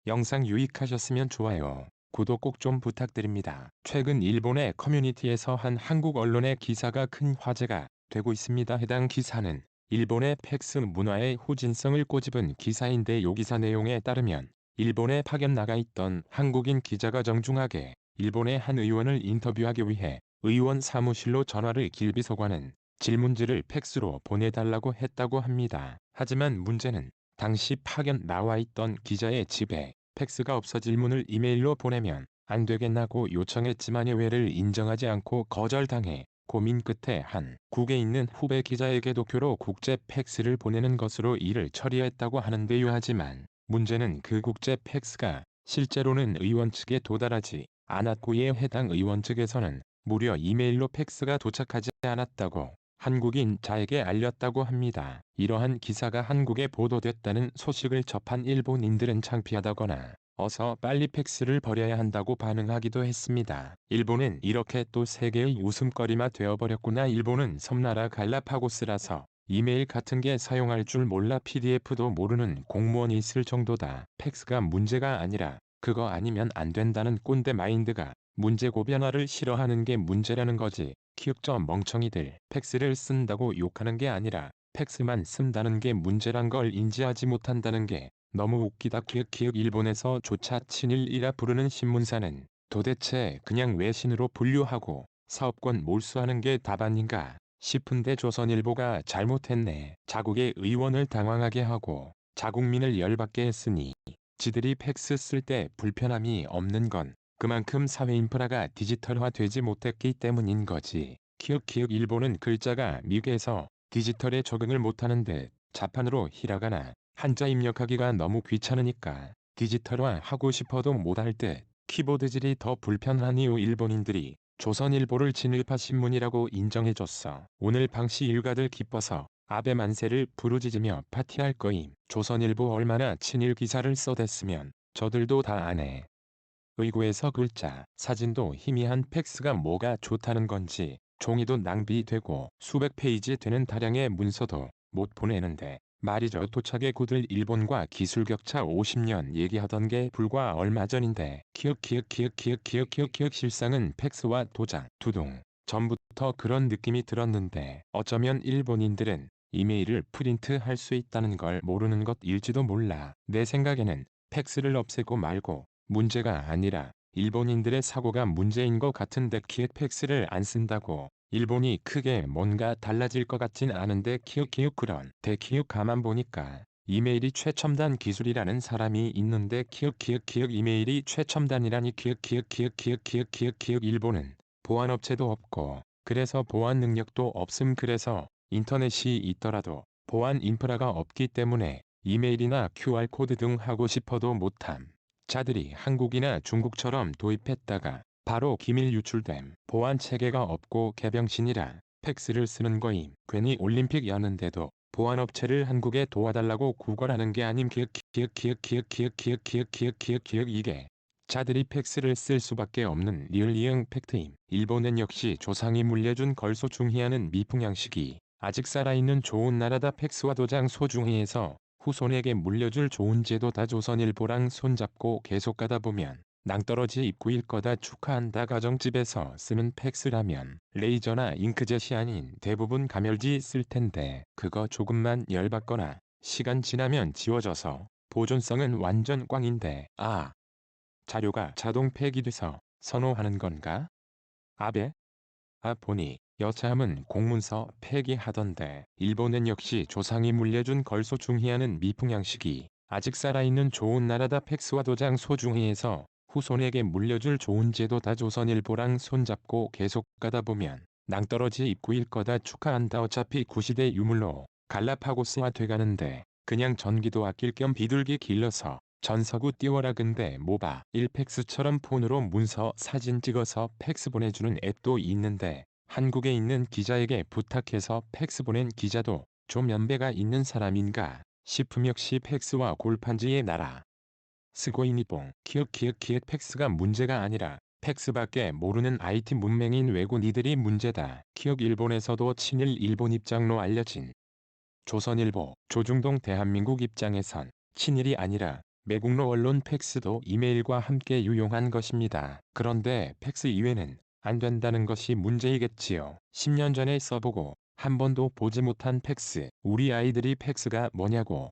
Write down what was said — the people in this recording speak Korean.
영상 유익하셨으면 좋아요, 구독 꼭 좀 부탁드립니다. 최근 일본의 커뮤니티에서 한 한국 언론의 기사가 큰 화제가 되고 있습니다. 해당 기사는 일본의 팩스 문화의 후진성을 꼬집은 기사인데 요 기사 내용에 따르면 일본에 파견 나가 있던 한국인 기자가 정중하게 일본의 한 의원을 인터뷰하기 위해 의원 사무실로 전화를 길비서관은 질문지를 팩스로 보내달라고 했다고 합니다. 하지만 문제는 당시 파견 나와 있던 기자의 집에 팩스가 없어 질문을 이메일로 보내면 안 되겠나고 요청했지만 예외를 인정하지 않고 거절당해 고민 끝에 한국에 있는 후배 기자에게 도쿄로 국제 팩스를 보내는 것으로 일을 처리했다고 하는데요. 하지만 문제는 그 국제 팩스가 실제로는 의원 측에 도달하지 않았고 이에 해당 의원 측에서는 무려 이메일로 팩스가 도착하지 않았다고 한국인 자에게 알렸다고 합니다. 이러한 기사가 한국에 보도됐다는 소식을 접한 일본인들은 창피하다거나 어서 빨리 팩스를 버려야 한다고 반응하기도 했습니다. 일본은 이렇게 또 세계의 웃음거리가 되어버렸구나. 일본은 섬나라 갈라파고스라서 이메일 같은 게 사용할 줄 몰라 PDF도 모르는 공무원이 있을 정도다. 팩스가 문제가 아니라 그거 아니면 안 된다는 꼰대 마인드가 문제고 변화를 싫어하는 게 문제라는 거지. 키읔저 멍청이들. 팩스를 쓴다고 욕하는 게 아니라 팩스만 쓴다는 게 문제란 걸 인지하지 못한다는 게 너무 웃기다. 키읔 일본에서조차 친일이라 부르는 신문사는 도대체 그냥 외신으로 분류하고 사업권 몰수하는 게 답 아닌가 싶은데 조선일보가 잘못했네. 자국의 의원을 당황하게 하고 자국민을 열받게 했으니 지들이 팩스 쓸 때 불편함이 없는 건 그만큼 사회 인프라가 디지털화되지 못했기 때문인 거지. 키읔 일본은 글자가 미개해서 디지털에 적응을 못하는데 자판으로 히라가나 한자 입력하기가 너무 귀찮으니까 디지털화 하고 싶어도 못할 듯. 키보드질이 더 불편한 이유 일본인들이 조선일보를 친일파 신문이라고 인정해줬어. 오늘 방시 일가들 기뻐서 아베 만세를 부르짖으며 파티할 거임. 조선일보 얼마나 친일 기사를 써댔으면 저들도 다 아네. 의구에서 글자, 사진도 희미한 팩스가 뭐가 좋다는 건지 종이도 낭비되고 수백 페이지 되는 다량의 문서도 못 보내는데 말이죠. 도착에 굳을 일본과 기술 격차 50년 얘기하던 게 불과 얼마 전인데 키읔 실상은 팩스와 도장, 두둥 전부터 그런 느낌이 들었는데 어쩌면 일본인들은 이메일을 프린트할 수 있다는 걸 모르는 것일지도 몰라. 내 생각에는 팩스를 없애고 말고 문제가 아니라 일본인들의 사고가 문제인 것 같은데 키읔 팩스를 안 쓴다고 일본이 크게 뭔가 달라질 것 같진 않은데 키읔 그런데 가만 보니까 이메일이 최첨단 기술이라는 사람이 있는데 키읔 이메일이 최첨단이라니 키읔 일본은 보안업체도 없고 그래서 보안 능력도 없음. 그래서 인터넷이 있더라도 보안 인프라가 없기 때문에 이메일이나 QR코드 등 하고 싶어도 못함. 자들이 한국이나 중국처럼 도입했다가 바로 기밀 유출됨. 보안 체계가 없고 개병신이라 팩스를 쓰는 거임. 괜히 올림픽 여는데도 보안업체를 한국에 도와달라고 구걸하는 게 아님. 이게 자들이 팩스를 쓸 수밖에 없는 리을 이응 팩트임. 일본은 역시 조상이 물려준 걸 소중히하는 미풍양식이 아직 살아있는 좋은 나라다. 팩스와 도장 소중히 해서 후손에게 물려줄 좋은 제도다. 조선일보랑 손잡고 계속 가다 보면 낭떠러지 입구일 거다. 축하한다. 가정집에서 쓰는 팩스라면 레이저나 잉크젯이 아닌 대부분 가멸지 쓸 텐데 그거 조금만 열받거나 시간 지나면 지워져서 보존성은 완전 꽝인데 자료가 자동 폐기돼서 선호하는 건가? 아베? 보니 여차하면 공문서 폐기하던데. 일본은 역시 조상이 물려준 걸 소중히하는 미풍양식이 아직 살아있는 좋은 나라다. 팩스와 도장 소중히 해서 후손에게 물려줄 좋은 제도다. 조선일보랑 손잡고 계속 가다 보면 낭떠러지 입구일 거다. 축하한다. 어차피 구시대 유물로 갈라파고스화 돼가는데 그냥 전기도 아낄 겸 비둘기 길러서 전서구 띄워라. 근데 뭐봐, 일팩스처럼 폰으로 문서 사진 찍어서 팩스 보내주는 앱도 있는데 한국에 있는 기자에게 부탁해서 팩스 보낸 기자도 좀 연배가 있는 사람인가 싶음. 역시 팩스와 골판지의 나라. 스고이니뽕. 키읔 팩스가 문제가 아니라 팩스밖에 모르는 IT 문맹인 외국인들이 문제다. 키읔 일본에서도 친일 일본 입장로 알려진 조선일보. 조중동 대한민국 입장에선 친일이 아니라 매국노 언론 팩스도 이메일과 함께 유용한 것입니다. 그런데 팩스 이외는 안 된다는 것이 문제이겠지요. 10년 전에 써보고 한 번도 보지 못한 팩스. 우리 아이들이 팩스가 뭐냐고